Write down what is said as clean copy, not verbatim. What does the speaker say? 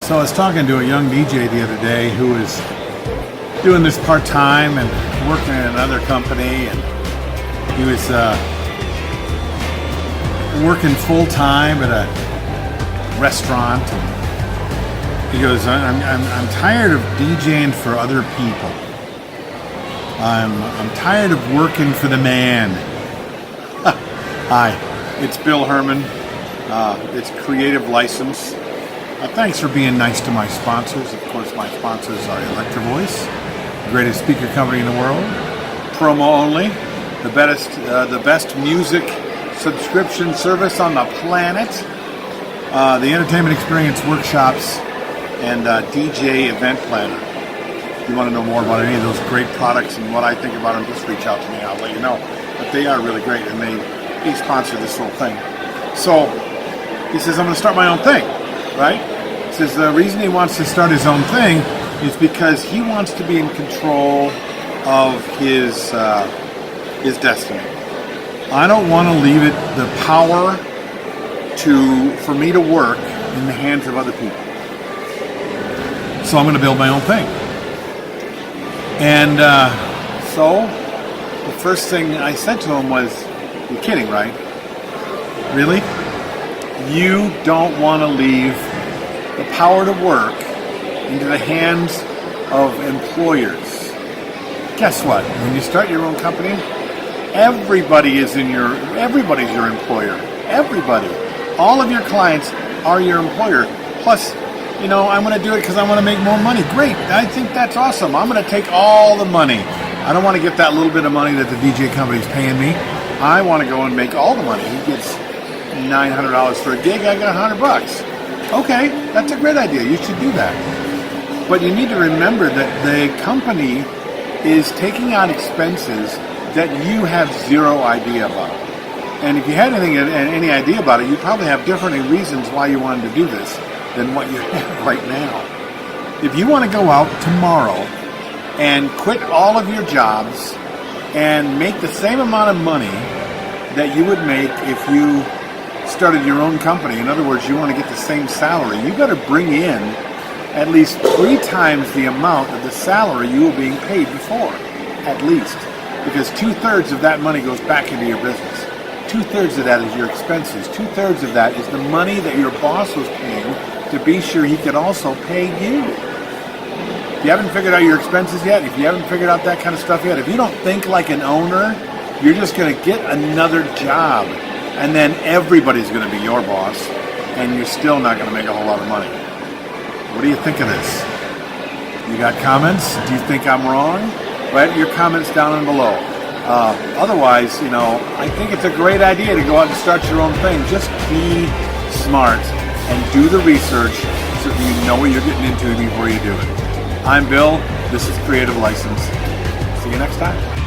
So I was talking to a young DJ the other day who was doing this part-time and working in another company, and he was working full-time at a restaurant. He goes, I'm tired of DJing for other people. I'm tired of working for the man. Hi, it's Bill Herman. It's Creative License. Thanks for being nice to my sponsors. Of course, my sponsors are Electro Voice, the greatest speaker company in the world. Promo only, the best music subscription service on the planet. The Entertainment Experience Workshops, and DJ Event Planner. If you want to know more about any of those great products and what I think about them, just reach out to me. I'll let you know. But they are really great, and they sponsor this whole thing. So he says, I'm going to start my own thing, right? He says the reason he wants to start his own thing is because he wants to be in control of his destiny. I don't want to leave it the power for me to work in the hands of other people. So I'm going to build my own thing. And so the first thing I said to him was, you're kidding, right? Really? You don't want to leave the power to work into the hands of employers. Guess what? When you start your own company, everybody's your employer. Everybody. All of your clients are your employer. Plus, I'm going to do it because I want to make more money. Great. I think that's awesome. I'm going to take all the money. I don't want to get that little bit of money that the DJ company's paying me. I want to go and make all the money. He gets $900 for a gig. I got $100. Okay, that's a great idea. You should do that. But you need to remember that the company is taking out expenses that you have zero idea about. And if you had any idea about it, you probably have different reasons why you wanted to do this than what you have right now. If you want to go out tomorrow and quit all of your jobs and make the same amount of money that you would make if you started your own company, in other words, you want to get the same salary, you got to bring in at least 3 times the amount of the salary you were being paid before, at least. Because 2/3 of that money goes back into your business. 2/3 of that is your expenses. 2/3 of that is the money that your boss was paying to be sure he could also pay you. If you haven't figured out your expenses yet, if you haven't figured out that kind of stuff yet, if you don't think like an owner, you're just going to get another job. And then everybody's going to be your boss, and you're still not going to make a whole lot of money. What do you think of this? You got comments? Do you think I'm wrong? Write your comments down and below. Otherwise, I think it's a great idea to go out and start your own thing. Just be smart and do the research so that you know what you're getting into before you do it. I'm Bill. This is Creative License. See you next time.